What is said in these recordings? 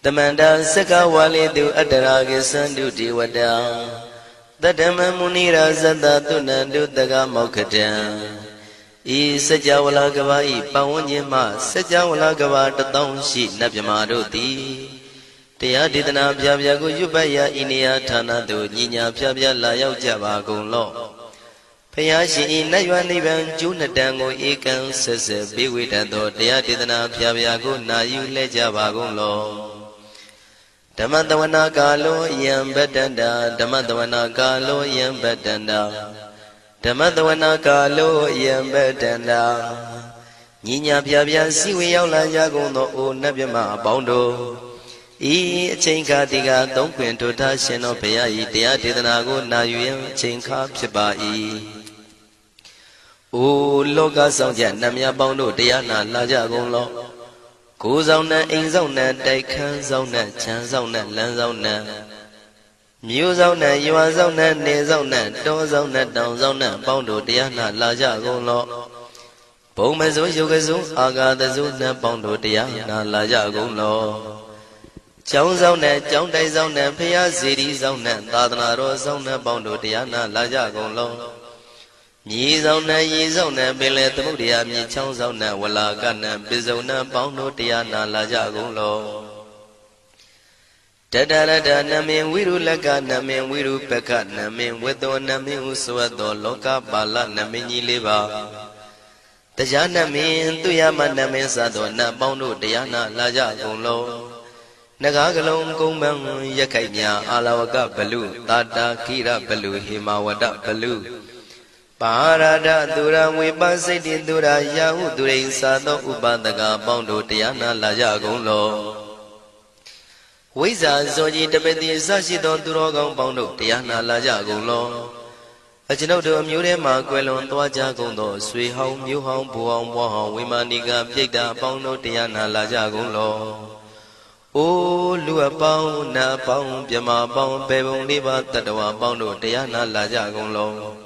Tamanda Saka Wali do Adaragi Sandu Diwada Tadama Munira Zada Tunandu Daga Mokatan E Sajawala Gavai Pawanyama Sajawala Gava Tatong Shi Nabyamaroti Tia Didana Pyago Yubaya Inia Tana do Nina Pyabya Layao Java Golo Payashi Nayuan Nivan Junadango Ekan Sese Biwidado Tia Didana Pyago Nayu Lejava Golo Damadavana Galo Yam Bedanda Damadavana Galo Yam Bedanda Damadavana Galo Yam Bedanda Nina Pyabya Siwi Yaula Yagono O Nabyama Bondo E Chinka Diga Don't Quinto Tashino Paya Tia Didanago Nayu Chinka Pibai O Loga Sonja Namya Bondo Diana Laja Golo Go Zona In Zona Daikan Zona Chan Zona Lan Zona Mu Zona Yua Zona Ne Zona Do Zona Down Zona Bondo Diana Laja Golo Bomazo Yogazo Aga the Zona Bondo Diana Laja Golo Chong Zona Chong Dai Zona Paya City Zona Tadana Ro Zona Bondo Diana Laja Golo Yi Zona Yi Zona Bele Tamudia Mi Chong Zona Wala Gana Bizona Bondo Diana Laja Golo Dadada Namin Wiru Laga Namin Wiru Peka Namin Wedo Namin Uswado Loka Bala Namin Yiliba Tajana Min Tuyama Namin Sado Na Bondo Diana Laja Golo Nagagalong Gomang Yakanya Alawaka Balu Tata Kira Balu Himawada Balu Parada Dura Wibasiti Dura Yahu Durain Sado Ubadaga Bondo Diana Laja Golo Wiza Zoji Tabeti Sashido Durogang Bondo Diana Laja Golo Ajinodo Murema Quelon Twaja Gondo Sui Hong Mu Hong Buong Wahong Wimaniga Pjeda Bondo Diana Laja Golo O Lua Pao Na Pao Pyama Pao Pebong Liba Tatawa Bondo Diana Laja Golo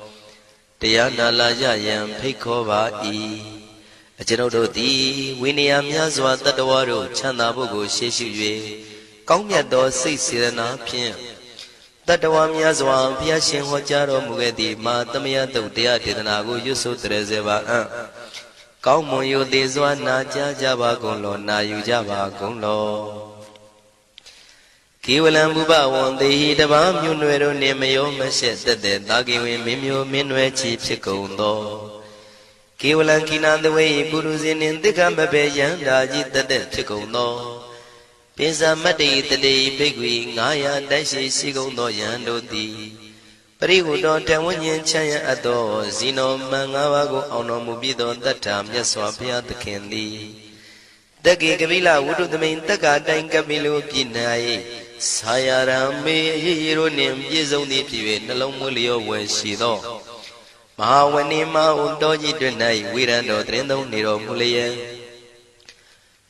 Diana Laja Yam Pekova E Ajinodo Di Winiam Yazwa Tatawaro Chanda Bogo Sheshu Kongyato Sisirana Pien Tatawam Yazwa Piashin Hojaro Mugedi Matamia Todia Tidanago Yusu Trezeva Kaumoyo Dezwa Naja Java Golo Na Yujava Golo Kiwalam Buba won the Hidabam Yunero Nemayo Mashet the Dagi Mimio Minwe Chief Secondo Kiwalan Kinan the way Buruzin in the Gambabe Yandaji the Secondo Pisa Mati the day Bigwi Naya Dashi Sigondo Yandoti Perihudo Tawanyan Chaya Ado Zino Mangawago Ono Mubido that time Yaswapia the Candy Dagi Gavila Wudu the main Taka Dankabilu Pinai Sayarame Yironim Yizoni Pive Nalomulio Weshido Mahawanima Undoji Dunai Wirando Trendo Niro Mulia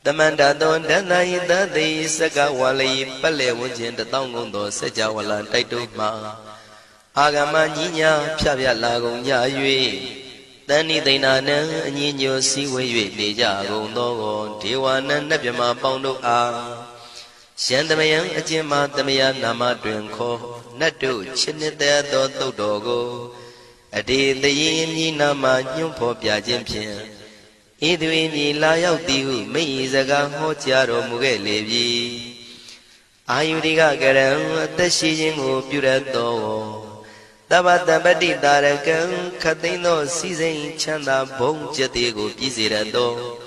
The Mandadon Danai Dadi Saka Wali Pale Wujin the Tongundo Sajawala Taituma Agama Nina Pavia Lago Yayui Dani Dinana Nino Siwe Dejago Nogo Tiwana Nabima Pondo A Shandamayan Ajima Damaya Nama Drinko Natu Chinita Dodo Dogo Adi the Yin Nama Yumpo Piajimpian Idwini Layao Diu Meizaga Hotiaro Mugelevi Ayudiga Garam Tashijingo Purato Tabata Badi Darakan Katino Season Chanda Bong Jatigo Pizirado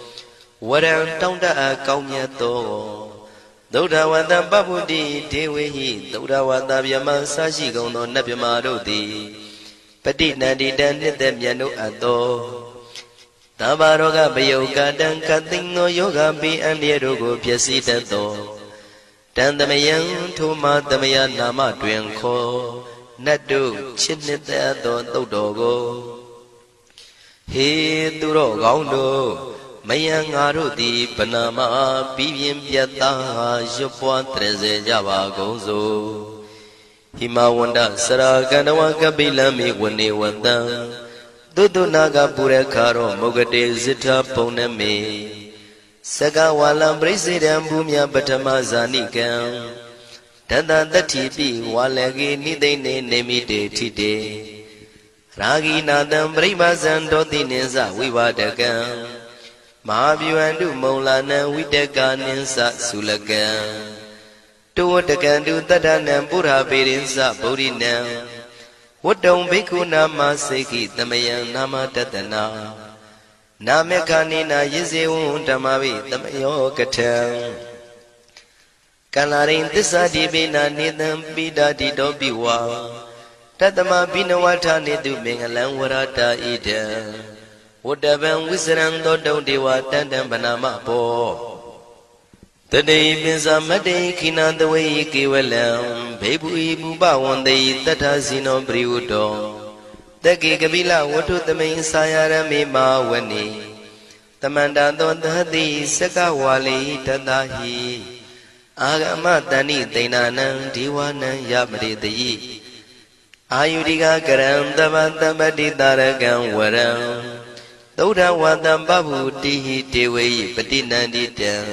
Waran Tonda Kaumyato Doda Wanda Babudi Dewi Doda Wanda Yama Sashi Gono Nabimarodi Padi Nadi Dan Yano Ado Tabaroga Bayoga Dan Katino Yoga Bi and Yerogo Piasitato Dandamayan Tuma Damaya Nama Dwenko Nadu Chinita Don Dodogo He Duro Gaundo Mayang Arudi Panama Bivim Piata Jopua Treze Java Gozo Himawanda Saraganawa Kabila Mi Wani Wanda Dudu Naga Purekaro Mogade Zita Poneme Sagawalam President Bumya Batama Zanikam Tata Tatipi Walagi Nidene Nemide Tide Ragi Nadam Bribazan Dotineza Vivadagam Mahaviwandu Maulana Vidaganinsa Sulagam Tuwatakandu Tadanam Pura Pirinsa Bodinam Wadam Bikuna Maseki Tamayan Nama Tatana Namekanina Yizeun Tamavi Tamayo Katam Kalarin Tisadi Bina Nidam Bida Dido Biwa Tatama Binawata Nidu Mingalan Warata Ida Wadaban Wizarang Dodo Dewa Tandam Banama Po Today Binza Made Kina the way Kiwalam Baby Buba one day Tatazino Briudo The Gigabila Watu the main Sayara Mima Wani Tamanda Don the Hadi Sakawali Tadahi Agama Dani Dainana Diwana Yabri the Yi Ayudiga Garam Davanta Badi Daragam Waram Doda Wadam Babu Dihi Dewe Patina Dita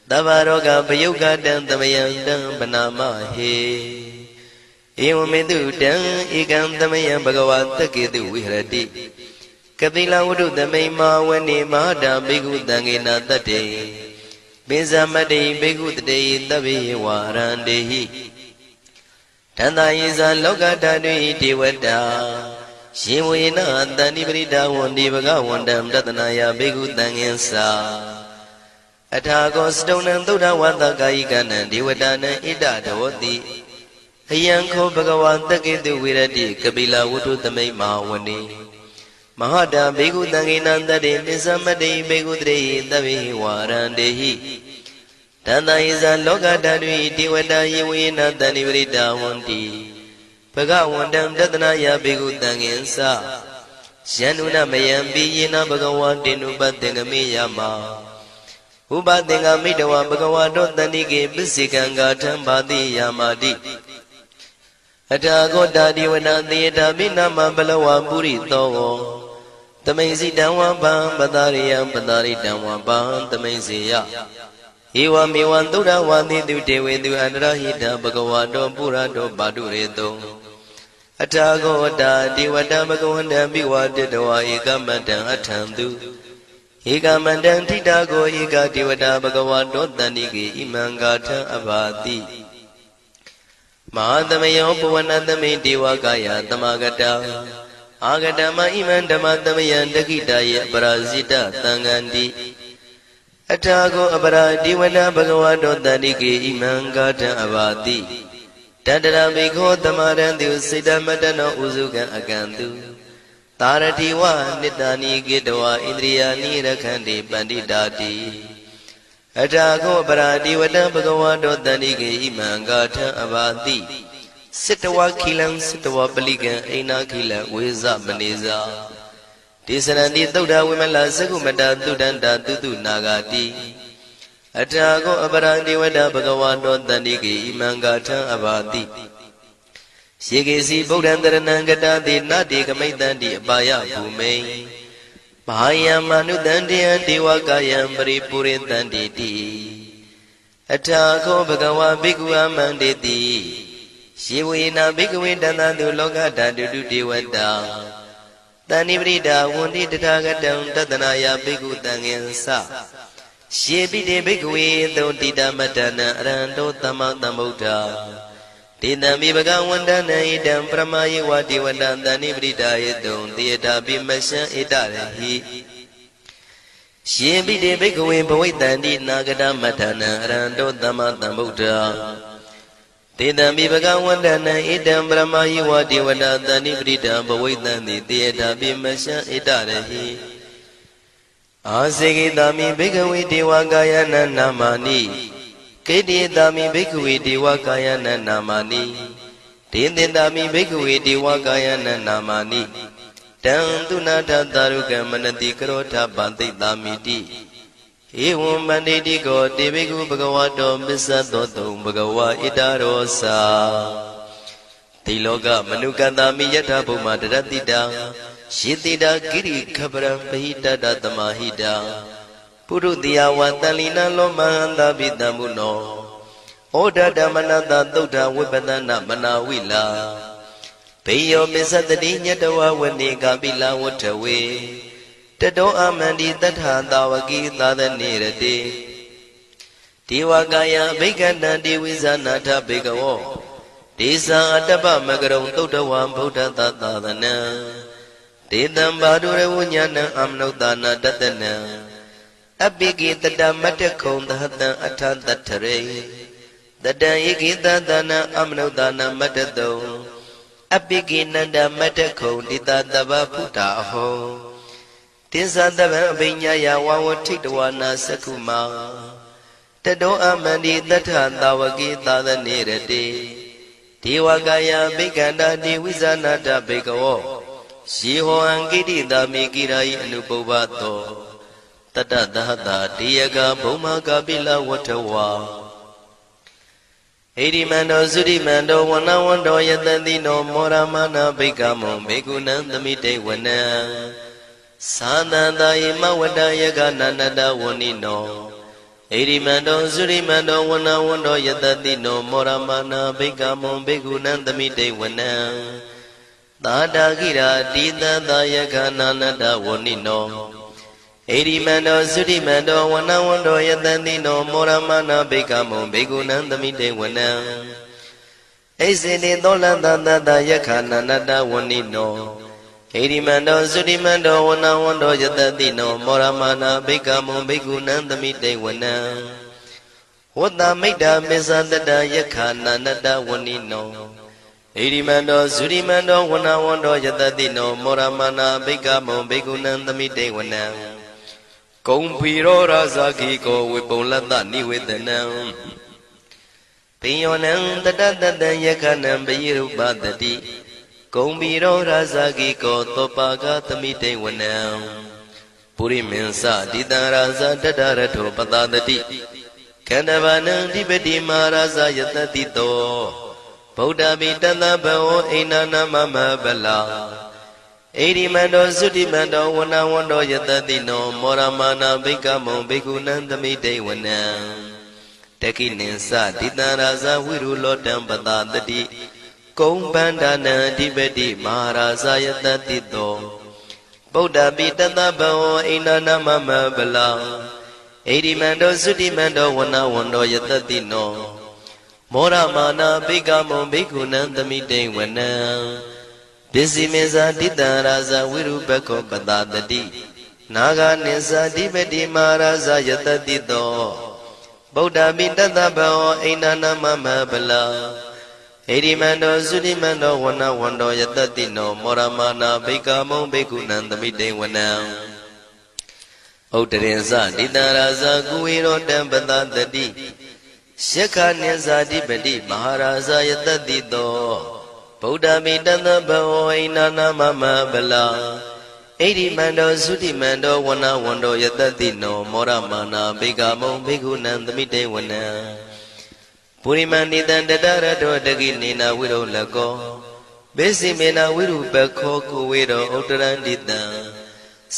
Davaroga Bayoga Dan Damayan Banama He Ewamedu Dan Igam Damayan Bhagawata Kidu Viradi Kabila Udu Damema Wani Mahada Bigu Dangina Tate Bizamade Bigu Day Davi Warandehi Tanda Iza Loga Dadu Diwada Shiwina Dani Brida Wandi Baga Wandam Datanaya Bigu Danginsa Atagos Donan Duda Wanda Gaigana Diwadana Ida Dawati Hayanko Bhagawan Takidu Viradi Kabila Wudu Tamay Mawani Mahada Bigu Danginanda de Mizamade Bigu Dre Davi Warandehi Tanda Iza Loga Dadu Diwada Yiwina Dani Brida Wandi Bhagawandam Datanaya Bigu Danginsa Shanuna Mayambi Yina Bhagawan Dinubadengami Yama Ubadenga Midawa Bhagawado Danige Bisikanga Tambadi Yamadi Atago Dadi Wanandi Dabina Mambalawa Buri Togo Tamaisi Dawa Bam Badariam Badari Dawa Bam Tamaisia Iwa Miwandura Wandi Dudewedu Andrahida Bhagawado Purado Baduredo Atago Dadi Wada Bhagawanda Biwa Dedawa Ikamatan Atandu Ega Mandan Tidago Ega Divada Bhagawado Danigi Imangata Abadi Mahadamayo Puvanadame Divagaya Tamagata Agadama Imandamayan Dagidaya Barazita Tangandi Atago Abara Divada Bhagawado Danigi Imangata Abadi Tadara Biko Tamarandu Sidamadana Uzuga Agandu Taratiwa Nidani Gidwa Indriyani Rakhandi Bandidati Atago Paradi Vada Bhagawado Danige Imangata Avadi Sitawa Kilam Sitawa Paligan Aina Kila Weza Maniza Tisarandi Dauda Wimala Sagumada Dudanda Dudu Nagati Atago Aparandi Vada Bhagawado Danige Imangata Avadi Shigesi Bodhandaranangata de Nadi Kamaitandi Abaya Bhume Mahaya Manu Dandi and Diwakayam Paripuri Danditi Atako Bhagawa Bhikwa Manditi Shiwina Bhikwi Danadu Lokata Dudu Diwada Danibrida Wundi Tatagatam Tatanaya Bhiku Tangensa Shibi de Bhikwi Dotida Matana Rando Tamatamuta Tidami Bhagawandana Idam Pramayi Wadi Wadandani Bridaya Don Theata Bimasha Idarahi Shibi de Bhikwe Bhavitandi Nagada Matana Rando Tamatamuta Tidami Bhagawandana Idam Pramayi Wadi Wadandani Bridaya Bhavitandi Theata Bimasha Idarahi Asegi Dami Bhikwe Diwagayana Namani Kedi Dami Bhikwe Diwakayana Namani Tindindami Bhikwe Diwakayana Namani Tandunata Daruka Manati Karota Bandi Damiti Evam Manditi Go Deviku Bhagavato Bisadoto Bhagava Idarosa Tiloka Manuka Dami Yata Bhuma Daratida Shitida Giri Kabram Pahita Datamahida ပုရုတိယဝတလီနလောမဟန္တာပိတံမုနောဩဒဓမ္မနတသုဒ္ဓဝိပဒနာမနာဝိလာဘေယောပစ္စတတိညတဝဝနေကပိလဝတ္ထဝေတတောအမန္တိတထသာဝကိသာသနေရတိဒေဝကာယဘိက္ခန္တံဒေဝိဇာနာထဘေကဝောဒေသံအတ္တပမကရုံသုဒ္ဓဝံဗုဒ္ဓသာသနံဒေတံဘာဒုရဝဉာဏံအမနုဿာနာတတနံအပိကိတတမတ္တခုံသဟတံအထတထရေတတံဧကိတသနံအမနုဿာနာမတ္တတုံအပိကိနန္ဒမတ္တခုံတိတတဗ္ဗဖုတာအဟောတိသတဗံအဘိညာယဝဝထိတဝနာသက္ခုမာတတောအမန္တိတထသာဝကိသာသနေရတိဒေဝကာယဘိက္ခန္တာဒေဝိဇာနာတဘေကဝောယေဟောအံကိတိတာမေကိရာယိအနုပုဗ္ဗတောတတသဟတာတေယကဘုံမကပိလဝတ္ထဝါဣရိမန္တောသုရိမန္တောဝနဝန္တောယတတိနောမောရမနာဘိက္ခမုံဘေကုဏံသမိတေဝနံသာသန္တာယမဝတ္တယကနန္တဝနိနောဣရိမန္တောသုရိမန္တောဝနဝန္တောယတတိနောမောရမနာဘိက္ခမုံဘေကုဏံသမိတေဝနံသာတာကိရာတိတသယကနန္တဝနိနောဣရိမန္တောသုရိမန္တောဝနဝန္တောယတတိနောမောရမနာဘိက္ခမုံဘေကုဏံသမိတေဝနံဣစေတိသောလန္တတယခနန္တဝနိနောဣရိမန္တောသုရိမန္တောဝနဝန္တောယတတိနောမောရမနာဘိက္ခမုံဘေကုဏံသမိတေဝနံဝတ္တမိတ္တမေသတတယခနန္တဝနိနောဣရိမန္တောသုရိမန္တောဝနဝန္တောယတတိနောမောရမနာဘိက္ခမုံဘေကုဏံသမိတေဝနံကုံဖီရောရာဇာခိကောဝေပုံလတ္တနိဝေဒနံပိယောနံတတတတံယခနံပယိရုပတတိကုံဖီရောရာဇာခိကောသောပါကသမိတေဝနံပုရိမင်းစတိတံရာဇာတတရထောပတတတိခန္ဓဗာနံဓိပတိမာရာဇာယတတိတောဗုဒ္ဓပိတသဗ္ဗဝဣန္ဒနာမမဗလာဣရိမန္တောသုတိမန္တောဝနဝန္တောယတတိနောမောရမနာဘိက္ခမုံဘေကုဏံသမိတေဝနံတခိနိသတိတံရာဇဝိရုလောတံပတတတိကုံပန္ဒနံအဓိပတိမဟာရာဇယတတိတောဗုဒ္ဓပိတသဗ္ဗဝဣန္ဒနာမမဗလာဣရိမန္တောသုတိမန္တောဝနဝန္တောယတတိနောမောရမနာဘိက္ခမုံဘေကုဏံသမိတေဝနံပစ္စည်းမေဇာတိတံရာဇဝိရုပခောပတတတိနာဂာနိသဓိပတိမဟာရာဇယတတိတောဗုဒ္ဓပိတသဗ္ဗဝဣန္ဒနာမမဗလာဣရိမန္တောသုရိမန္တောဝနဝန္တောယတတိနောမောရမနာဘိက္ခမုံဘေကုဏံသမိတေဝနံဥဒရင်ဇတိတံရာဇကုဝေရောတံပတတတိယက္ခနိသဓိပတိမဟာရာဇယတတိတောဗုဒ္ဓမိတသဗ္ဗဝဣန္ဒနာမမဗလာဣရိမန္တောသုတိမန္တောဝနဝန္တောယတတိနောမောရမနာဘိက္ခမုံဘေကုဏံသမိတေဝနံပုရိမန္တိတံတတရတောတကိနေနဝိရုလကောဘေစီမေနဝိရုပခောကုဝေရောဥတရန္တိတံ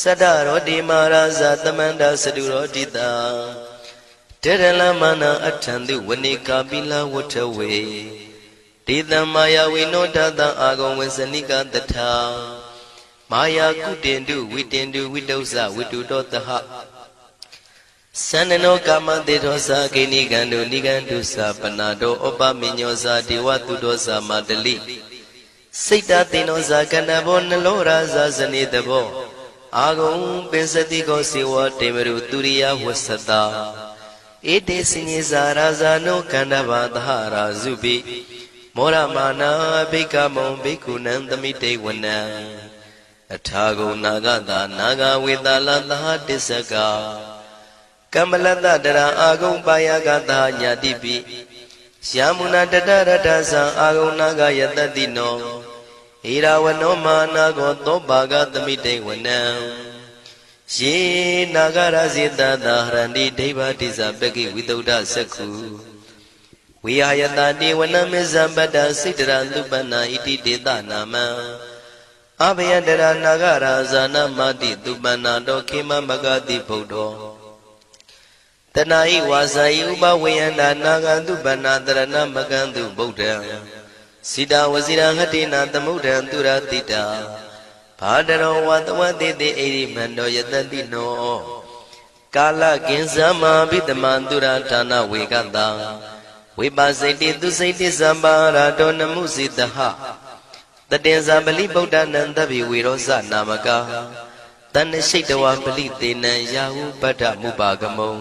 သတ္တရောတိမာရာဇသမန္တသတုရောတိတံတေရလမနာအထံတုဝနိကာပိလဝတ္ထဝေဒေတံမာယဝိနောတတံအာဂုံဝေစနိကတထာမာယာကုတင်တုဝိတင်တုဝိတုဇဝိတုတောတဟသန္နနောကာမတေသောသာကိနိကံတုနိကံတုသာပနာတောဩပမိညောသာဒေဝတုတောသာမတလိစိတ်တသိနောသာကန္နဘောနလောရာဇာဇနိတဘောအာဂုံပင်စတိကောစေဝတေမရုတုရိယဝဆတာဧတေစဉ္ဇာရာဇာနောကန္နဘာသဟရာဇုပိမောရမနာဘိက္ခမုံဘိက္ခုနံသမိတေဝနံအထာဂုံနာဂတာနာဂဝေတာလသဟတစ္စကကမ္မလတ္တတရာအာဂုံပါယကတာညာတိပိယာမုနာတတရတသံအာဂုံနာဂယတတိနောဣရာဝနောမာနာကောသောဘာဂသမိတေဝနံယေနာဂရဇိတသာဟရန္တိဒိဗ္ဗတိဇပကိဝိတုဒ္ဓသက္ခုဝိဟာယတတိဝနမေဇံပတ္တစိတ္တရသုပနာဣတိတေသနာမံအဘယတရနာဂရာဇာနမတိသုပနာတောခေမမဂတိဗုဒ္ဓော တဏှာဤဝါစာဤဥပဝေယန္တာနာဂန္တုပဏတရဏမကန္တုဗုဒ္ဓံစိတဝစီရဟတိနာသမုဒ္ဒံသူရတိတာဘာဒရောဝတဝတိတိဣရိမန္တောယတတိနောကာလကင်္စမဘိတမန္တုရဌာနဝေကတံဝိပါစိတိသူစိတိသံပါရာတောနမှုစိတဟတတေဇာပလိဗုဒ္ဓနံသဗ္ဗေဝေရောဇနာမကာတဏ္ဏရှိတဝပလိသေနံယာဟုပတ္ထမုပါကမုံ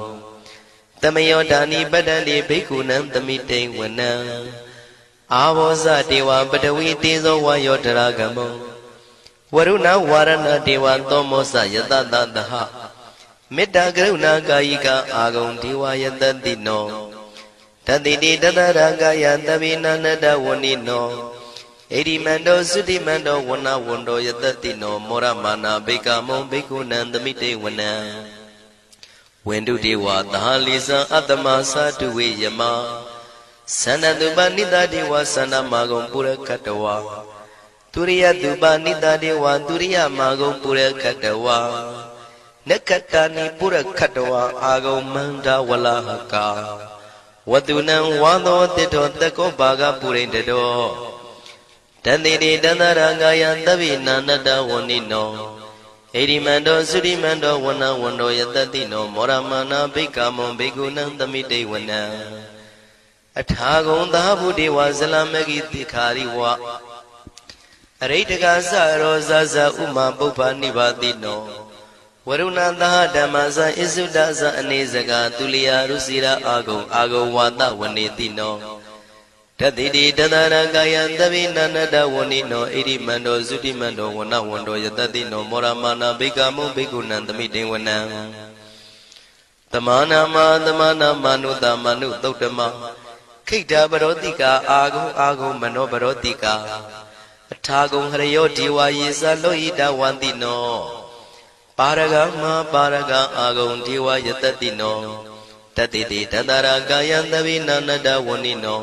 တမယောဒာနိပတ္တန္တိဘိက္ခုနံသမိတိဝနံအာဘောဇတေဝပတဝီတေဇောဝါယောတရာကမုံဝရုဏဝါရဏတေဝသောမောစယတတသဟမေတ္တာကရုဏာကာယိကအာဂုံဒေဝယတတိနောတတိတိတတရာကာယသဗ္ဗေနန္တဝဏိနောဣရိမန္တောသုတိမန္တောဝဏဝန္တောယတတိနောမောရမာနာဘိက္ခမုံဘိက္ခုနံသမိတေဝနံဝန္တုတေဝသာလိဇံအတ္တမသာတုဝေယမသန္တတုပနိတတေဝသန္တမာဂုံပုရခတဝါទុរិយតុបនិតាទេវទុរិយមាဂုံပုရခတဝါနက္ခတာနိပုရခတဝါအာဂုံမန္တဝလဟကာဝတုနံဝါသောတိတောတကောဘာဂပုရိန္တတောတတိတိတန္တရာဂာယသဗ္ဗေနာနတဝဏိနောဣရိမန္တောသုရိမန္တောဝဏဝန္တောယတတိနောမောရမနာဘိက္ခမုံဘိက္ခုနံသမိတေဝနံအထာဂုံသာဗုဒေဝဇလမဂိတိခာရိဝအရိတကသရောဇဇဥမာပုပ္ပနိဗ္ဗာတိနောဝရုဏသဟဓမ္မဇဣစုဒဇအနေစကတုလျာရုစီရာအာဂုံဝါဒဝနေတိနောတတိတိတတရကာယသဗ္ဗေနန္တဝဏိနောဣရိမန္တောသုတိမန္တောဝဏဝန္တောယတတိနောမောရမာနာဘိက္ခမုံဘိက္ခုနံသမိတေဝနံသမာနာမနုတမနုသုတ္တမခိတ္တပရောတိကာအာဂုံမနောပရောတိကာအထာဂုံဟရယောဒေဝယေသလောဟိတဝန္တိနောပါရဂမပါရဂအာဂုံဒေဝယတတိနောတတိတိတတရာကာယသဗ္ဗေနန္တဝဏိနော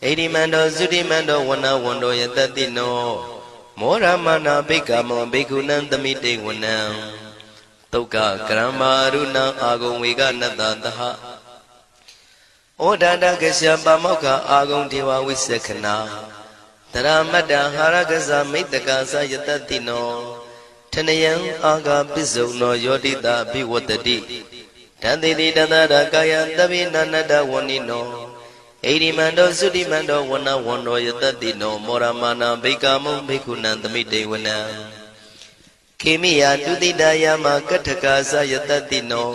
ဣရိမန္တောသုတိမန္တောဝဏဝန္တောယတတိနောမောရမနာဘိက္ခမုံဘိက္ခုနံသမိတေဝနံတုက္ကကရမရုဏအာဂုံဝေကနတသဟဩဒန္တကရှပါမောက္ခအာဂုံဒေဝဝိသက္ခနာတရမတ္တဟာရကဇမိတ္တကာသယတတိနောထနယံအာဂပစ္စုံနောယောတိတာဘိဝတ္တိတန်တိတိတတရကာယသဗ္ဗေနန္တဝဏိနောဣရိမန္တောသုတိမန္တောဝဏဝန္တောယတတိနောမောရမာနာဘိက္ခမုံဘိက္ခုနံသမိတေဝနံခေမိယတုတိတယမကထကာသယတတိနော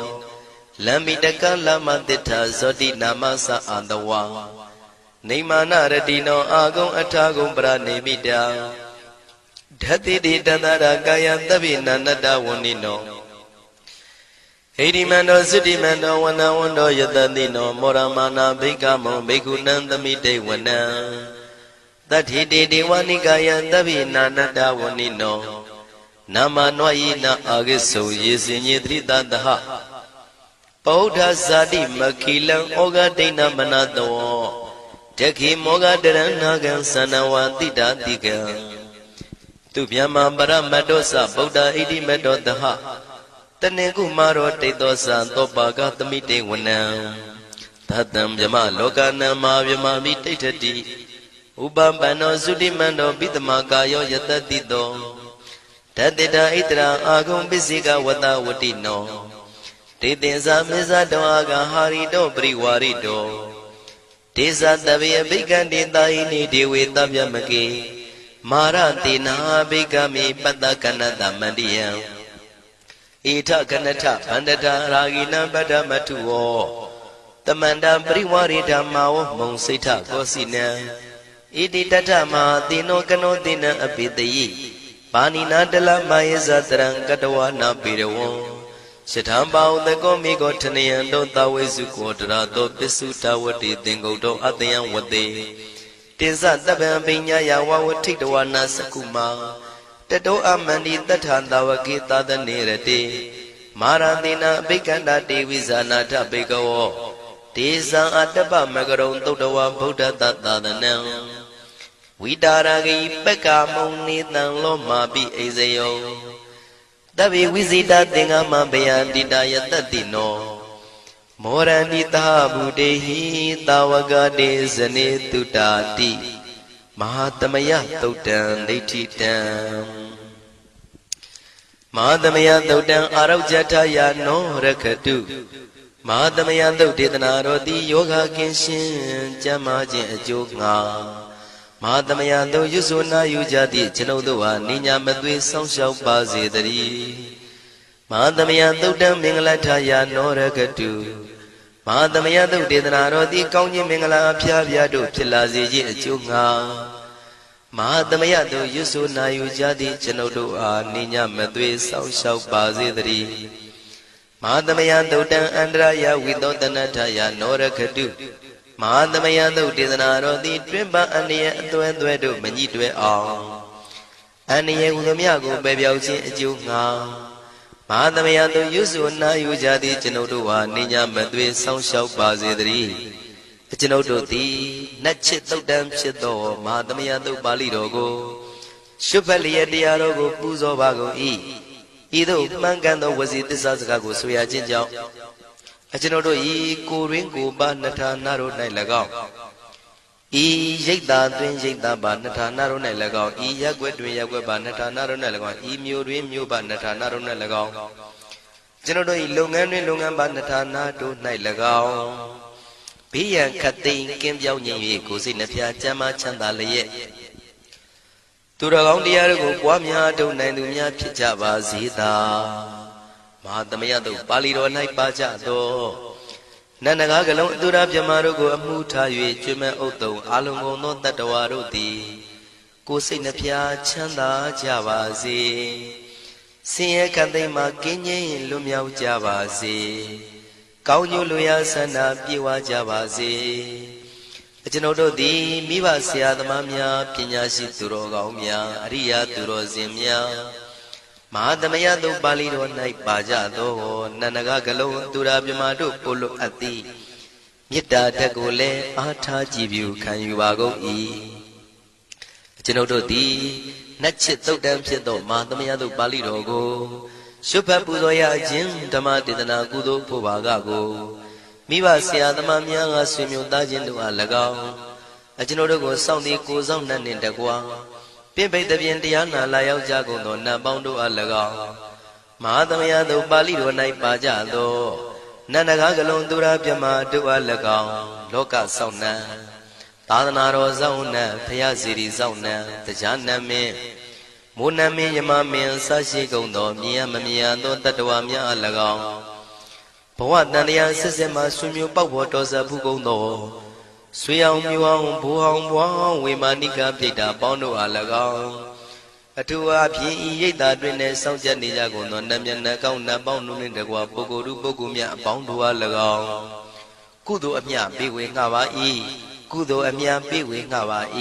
လမ္မိတကလမတိထဇောတိနာမသအာတဝါနေမာနရတိနောအာဂုံအထာဂုံပရနေမိတာဓတ္တိတိတတရာကာယသဗ္ဗေနန္တဝဏိနောဣရိမန္တောသုတိမန္တောဝဏဝန္တောယတတိနောမောရမာနာဘိက္ခမုံဘိက္ခုနံသမိတေဝနံတတိတိဒေဝနိကာယသဗ္ဗေနန္တဝဏိနောနာမနောယိနအာဂိစုံယေစင်ညေတိတတဟဗုဒ္ဓဇာတိမခိလံဩဃဒိဏမနတောတခိမောဂတရဏကံသနဝတိတာတိကံသူမြမပရမတ္တောသဗုဒ္ဓဣတိမတ္တောတဟတနေကုမာရောတိတောသသောပါကသမိတေဝနံသတ္တံမြမလောကနံမာမြမမိတိဋ္ဌတိဥပပန္နောသုတိမန္တောပိတမကာယောယတတိတောတတ္တိတာဣတရာအာဂုံပစ္စေကဝတဝတိနောတေသင်္ဇာမေဇတောအာဂဟာရိတောပရိဝါရိတောဒေဇတဗေဘိက္ခန္တေတာဟိနိဒေဝေတဗျမကေမာရတေနာဘိက္ခမေပတ္တကနတမန္တိယံဣထကနထဗန္တတာရာဂိနံပတ္တမထုဝောတမန္တပရိဝါရိဓမ္မာဝမုံစိဋ္ဌကောစီနံဣတိတထမဟာတိနောကနောတိနံအပိတယိပါဏိနာတလမယေဇတရံကတဝနာပေရဝံယထံပါဥတကောမိကောထနယံတောသဝေစုကောတရာတောပစ္စုတဝတိသင်္ကုတ်တောအတယံဝတေတေဇတပံပိညာယဝဝထိတဝနာစကုမာတတောအမန္တိတထံတဝကေသတနေရတေမာရတိနာအဘိက္ခန္တာတေဝိဇာနာထဘေကဝောဒေဇံအတ္တပမကရုံသုတ်တဝဗုဒ္ဓတသာသနံဝိတာရဂိပက္ကာမုံနေတံလောမာပိအိဇယောတဗ္ဗေဝိဇိတသင်္ဃမဘယန္တိတယတတိနော မောရဏိတာဗုတေဟိတာဝကတေဇနေတုတာတိမဟာသမယသုတ်တံဒိဋ္ဌိတံမဟာသမယသုတ်တံအာရောဇထယာနောရခတုမဟာသမယသုတ်ဒေသနာတော်သည်ယောဂကင်းရှင်းကျမ်းမာခြင်းအကျိုးငှာမဟာသမယသုတ်ရွဆိုနာယူကြသည့်ကျွန်ုပ်တို့ဟာနိညာမသွေဆောင်းလျှောက်ပါစေတည်းမဟာသမယသုတ်တံမင်္ဂလထယာနောရခတုမဟာသမယသုတ်ဒေသနာတော်သည်ကောင်းခြင်းမင်္ဂလာအဖျားဖျားတို့ဖြစ်လာစေခြင်းအကျိုးငှာမဟာသမယသုတ်ရွဆိုနာယူကြသည့်ကျွန်ုပ်တို့အားနိညာမသွေဆောင်းလျှောက်ပါစေတည်းမဟာသမယသုတ်တံအန္တရာယဝိသောတနထယာနောရခတုမဟာသမယသုတ်ဒေသနာတော်သည်တွင်ပအန္တရာယ်အသွဲသွဲတို့မညှိတွဲအောင်အန္တရာယ်ဟူသည်များကိုပယ်ပြောက်ခြင်းအကျိုးငှာမဟာသမယသုတ်ရွဆိုနာယူကြသည့်ကျွန်ုပ်တို့ဟာနိညာမသွေဆောင်းလျှောက်ပါစေတည်းကျွန်ုပ်တို့သည်နတ်ချစ်သုတ်တံဖြစ်သောမဟာသမယသုတ်ပါဠိတော်ကိုရှုဖတ်လျက်တရားတော်ကိုပူဇော်ပါကုန်၏ဤသို့မှန်ကန်သောဝစီသစ္စာစကားကိုဆိုရခြင်းကြောင့်ကျွန်ုပ်တို့ဤကိုရင်းကိုပါနှထာနာတို့၌၎င်းဤရိတ်တာတွင်ရိတ်တာပါနှထာနာတို့၌၎င်းဤရက်ွက်တွင်ရက်ွက်ပါနှထာနာတို့၌၎င်းဤမြို့တွင်မြို့ပါနှထာနာတို့၌၎င်းကျွန်ုပ်တို့ဤလုပ်ငန်းတွင်လုပ်ငန်းပါနှထာနာတို့၌၎င်းဘေးရန်ခတ်သိမ်းကင်းပြောင်းခြင်း၍ကိုယ်စိတ်နှဖျားချမ်းသာချမ်းသာလျက်သူတော်ကောင်းတရားတို့ကိုပွားများထုတ်နိုင်သူများဖြစ်ကြပါစေသာမဟာသမယသုတ်ပါဠိတော်၌ပါကြသောနန္ဒကားကလုံးအတုရပြမတို့ကိုအမှုထား၍ကျွမ်းမဲ့ဥတုံအာလုံကုန်သောတတ္တဝါတို့သည်ကိုယ်စိတ်နှဖျားချမ်းသာကြပါစေဆင်းရဲခတ်သိမ်းမှကင်းငြိမ်းလွတ်မြောက်ကြပါစေကောင်းကျိုးလိုရာဆန္ဒပြေဝကြပါစေကျွန်ုပ်တို့သည်မိဘဆရာသမားများပညာရှိသူတော်ကောင်းများအရိယာသူတော်စင်များမဟာသမယသုတ်ပါဠိတော်၌ပါကြသောနန္ဒကကလုံးသူရာပြမတို့ပို့လို့အပ်သည်မေတ္တာဓာတ်ကိုလည်းအားထားကြည်ပြုခံယူပါကုန်၏ကျွန်ုပ်တို့သည်နတ်ချစ်သုတ်တံဖြစ်သောမဟာသမယသုတ်ပါဠိတော်ကိုရှုဖတ်ပူဇော်ရခြင်းဓမ္မဒေသနာကုသိုလ်ဖို့ပါကကိုမိဘဆရာသမားများကဆွေမျိုးသားချင်းတို့အား၎င်းကျွန်ုပ်တို့ကိုစောင့်တည်ကိုဆောင်နှံ့နှင့်တကွာပြင့်ပိတ်သဖြင့်တရားနာလာရောက်ကြကုန်သောနတ်ပေါင်းတို့အား၎င်းမဟာသမယသုတ်ပါဠိတော်၌ပါကြသောနန္ဒကားကလုံးသူရာပြမတို့အား၎င်းလောကဆောင်နှံသာသနာတော်ဆောင်နှံဘုရားစီရီဆောင်နှံတရားနတ်မင်းမိုးနတ်မင်းယမမင်းဆရှိကုန်သောမြင်ရမမြင်ရသောတတ္တဝါများအား၎င်းဘဝတန်တရားဆက်ဆက်မှဆွေမျိုးပေါက်ဖို့တော်စပ်ဘူးကုန်သောဆွေအောင်မျိုးအောင်ဘိုးအောင်ဘွားအောင်ဝေမာနိကပြိတ္တာပေါင်းတို့အား၎င်းအထူးအားဖြင့်ဤရိတ်တာတွင်နဲ့စောင့်ကြနေကြကုန်သောနတ်မြတ်နတ်ကောင်းနတ်ပေါင်းတို့နှင့်တကွာပုဂ္ဂိုလ်တို့ပုဂ္ဂိုလ်များအပေါင်းတို့အား၎င်းကုသိုလ်အမြပေးဝေငှပါ၏ကုသိုလ်အမြပေးဝေငှပါ၏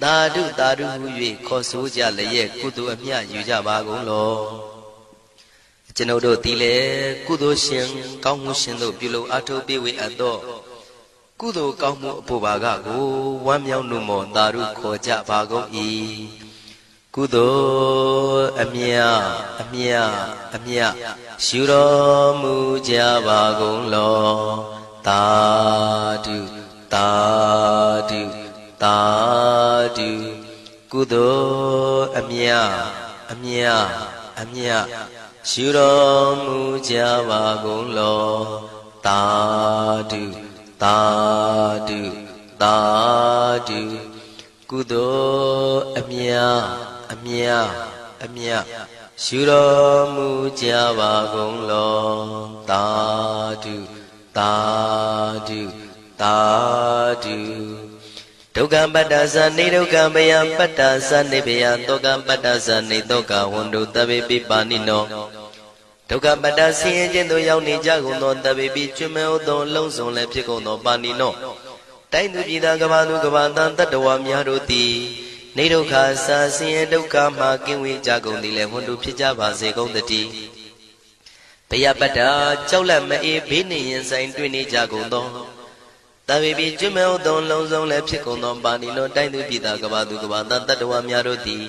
သာဓုသာဓုဟု၍ခေါ်ဆိုကြလျက်ကုသိုလ်အမြယူကြပါကုန်လောကျွန်ုပ်တို့သည်လည်းကုသိုလ်ရှင်ကောင်းမှုရှင်တို့ပြုလို့အထောက်ပေးဝေအပ်သောကုသိုလ်ကောင်းမှုအဖို့ပါကကိုဝမ်းမြောက်နှုမောသာဓုခေါ်ကြပါကုန်၏ကုသိုလ်အမြအမြအမြယူတော်မူကြပါကုန်လောသာဓုသာဓုသာဓုကုသိုလ်အမြအမြအမြယူတော်မူကြပါကုန်လောသာဓုသာဓုသာဓုကုသိုလ်အမြအမြအမြယူတော်မူကြပါကုန်လောသာဓုသာဓုသာဓုဒုက္ခပတ္တသနေဒုက္ခဘယပတ္တသနေဘယတောကပတ္တသနေတောကဝန္တုတဗေပိပါဏိနောဒုက္ခပတ္တဆင်းရဲခြင်းသို့ရောက်နေကြကုန်သောတဗေပိကျွမဲဥသောလုံးစုံလည်းဖြစ်ကုန်သောပါဏိနောတိုင်းသူပြည်သားကဘာသူကဘာတန်တတ္တဝါများတို့သည်နေဒုက္ခစာဆင်းရဲဒုက္ခမှကင်းဝေးကြကုန်သည်လည်းဝန္တုဖြစ်ကြပါစေကုန်သတည်းဘယပတ္တကြောက်လန့်မအေးဘေးနှင့်ရင်ဆိုင်တွေ့နေကြကုန်သောတဗေပိကျွမဲဥသောလုံးစုံလည်းဖြစ်ကုန်သောပါဏိနောတိုင်းသူပြည်သားကဘာသူကဘာတန်တတ္တဝါများတို့သည်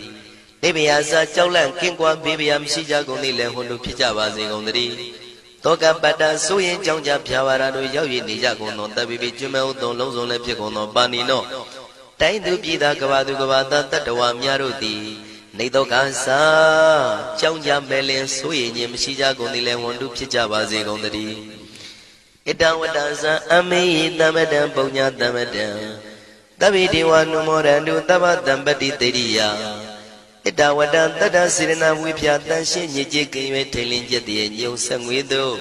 နေဘယစာကြောက်လန့်ကင်းကွာဘေးဘယမရှိကြကုန်သည်လည်းဝန္တုဖြစ်ကြပါစေကုန်သတည်း တောကပတ္တဆိုရင်ကြောင့်ကြဖြာဝါရတို့ရောက်ရည်နေကြကုန်သောတပိပိကျွမဲဥသုံးလုံးစုံလည်းဖြစ်ကုန်သောပါဏိနောတိုင်းသူပြည်သားကဘာသူကဘာသားတတ္တဝါများတို့သည်နေတော့ကစားကြောင့်ကြမဲ့လင်ဆိုရင်ခြင်းမရှိကြကုန်သည်လည်းဝန်တုဖြစ်ကြပါစေကုန်သတည်းဣတဝတ္တဇံအမေဟိတမတံပုံညာတမတံတဗ္ဗေဒေဝနုမောရန္တုသဗ္ဗတံပတိတေရိယဣတဝတ္တတတ္တစေရနာဝိဖြာတန်ရှင်းညစ်ကြေးကင်၍ထိန်လင်းကျက်တည်းညုံဆက်ငွေသို့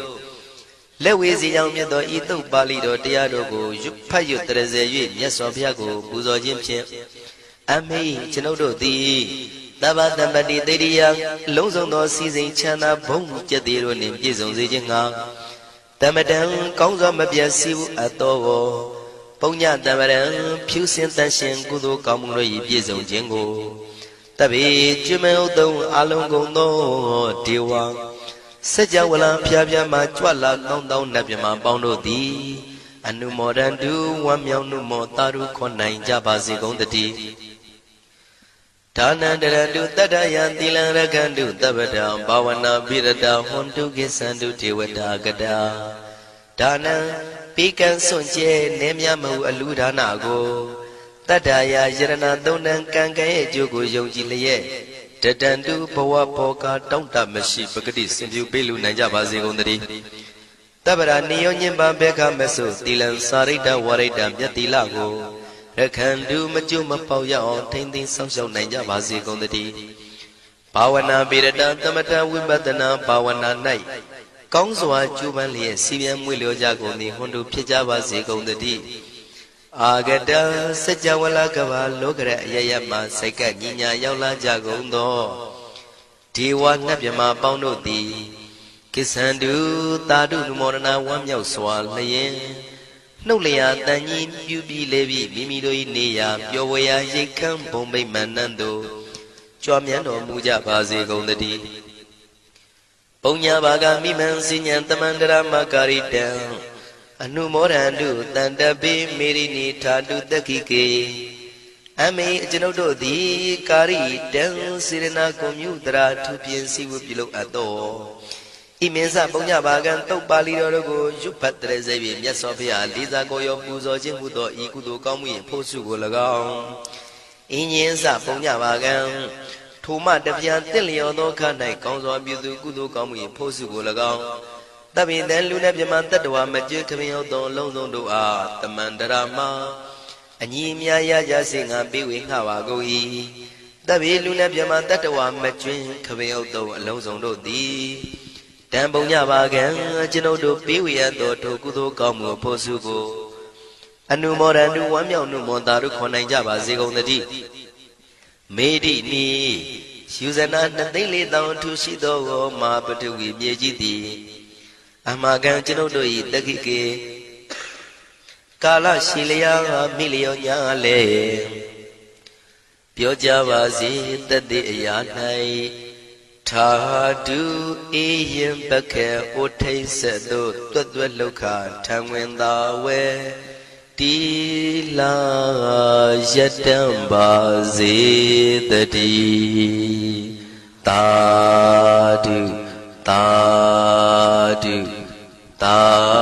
လက်ဝေစီကြောင့်မြတ်သောဤသုတ်ပါဠိတော်တရားတို့ကိုဖတ်ရွတ်တရစေ၍မြတ်စွာဘုရားကိုပူဇော်ခြင်းဖြင့်အမေကျွန်ုပ်တို့သည်သဗ္ဗတံပတိတေရိယလုံးစုံသောစီစဉ်ချမ်းသာဘုံကျက်တည်းတို့နှင့်ပြည့်စုံစေခြင်းငှာတမတံကောင်းစွာမပြတ်စီဘူးအတော်ကိုပုံညတမရံဖြူစင်တန်ရှင်ကုသိုလ်ကောင်းမှုတို့၏ပြည့်စုံခြင်းကိုတပိကျွမဲဥသုံးအလုံးကုန်သောဒေဝစัจ java လံဖျားဖျားမှကြွလာကောင်းသောနတ်မြမပေါင်းတို့သည်အနုမောဒန္တုဝမ်းမြောက်နုမောတာရုခွန်နိုင်ကြပါစေကုန်တည်းဒါနန္တရတုတတ္တယံသီလံရကန္တုတပ္ပတံဘာဝနာပိရတဟွန်တုကိသန္တုဒေဝတာကတာဒါနံပိကံစွန့်ကျဲနေမြမဟုအလူဒါနကိုတတ္တယာယရဏသုံးတန်ကံကံရဲ့အကျိုးကိုယုံကြည်လျက်တတန္တုဘဝဘောကတောင့်တမရှိပဂတိစင်ပြုပေးလူနိုင်ကြပါစေကုန်သတည်းတပ္ပရာနိယောညင်ပဘေခမဆုသီလံစာရိတ္တဝရိတ္တမြတ်သီလကိုရခန္တုမကျွမပေါရအောင်ထိမ့်သိမ်းဆောင်ရှောက်နိုင်ကြပါစေကုန်သတည်းဘာဝနာပိရတသမထဝိပဿနာဘာဝနာ၌ကောင်းစွာကျူးပန်းလျက်စီပြန်မွေလျောကြကုန်သည်ဟွန်တုဖြစ်ကြပါစေကုန်သတည်းအာဂတစัจ java လကဘာလောကရအယယမှစိတ်ကညီညာရောက်လာကြကုန်သောဒေဝနတ်မြမပေါင်းတို့သည်ကိသန္တုသာဓုနုမောဒနာဝမ်းမြောက်စွာလျင်နှုတ်လျာတန်ကြီးပြုပြီးလေပြီးမိမိတို့၏နေရာပျော်ဝေရာရိတ်ခမ်းဘုံဗိမာန်နှံတို့ကြွမြန်းတော်မူကြပါစေကုန်သတည်းပုံညာဘာကမိမံစဉ္ဉံတမန္တရမကာရိတံအနုမောဒန္တုတန္တပိမေရိနိထာတုတက္ခိကေအမေကျွန်ုပ်တို့သည်ကာရိတံစေရနာကွန်မြူတရာထူပြင်းစည်းဝပြုလုပ်အပ်သောဣမင်းစပုံညဘာကံတုတ်ပါဠိတော်တို့ကိုရွတ်ဖတ်တရစေပြီးမြတ်စွာဘုရားလေးစားကိုရောပူဇော်ခြင်းဟူသောဤကုသိုလ်ကောင်းမှု၏ဖို့စုကို၎င်းအင်းရင်စပုံညဘာကံထိုမှတပြန်တင့်လျော်သောခါ၌ကောင်းစွာပြုသူကုသိုလ်ကောင်းမှု၏ဖို့စုကို၎င်းတပိတံလူနဲ့မြမတတ္တဝါမကျွခမင်းရောက်သောအလုံးစုံတို့အားတမန္တရာမအညီအမြရကြစေငါပေးဝေငှပါကုန်၏တပိလူနဲ့မြမတတ္တဝါမကျွခမင်းရောက်သောအလုံးစုံတို့သည်တံပုံညပါကံကျွန်ုပ်တို့ပေးဝေရသောထိုကုသိုလ်ကောင်းမှုဖို့စုကိုအနုမောဒန္တုဝမ်းမြောက်နုမောတာတို့ခွန်နိုင်ကြပါစေကုန်သတည်းမေဒိနီယူဇနာ2,400,000ထူရှိသောမဟာပထဝီမြေကြီးသည်အမှားကံကျွန်ုပ်တို့၏တက္ခိကေကာလရှိလျာမိလျောညာလေပြောကြပါစေတတိအရာ၌ထာတုအေယံပခေဩထိတ်ဆက်တို့တွတ်တွတ်လောက်ခထံဝင်သာဝဲတီလာယတံပါစေတတိသာဓုသာဓုသာ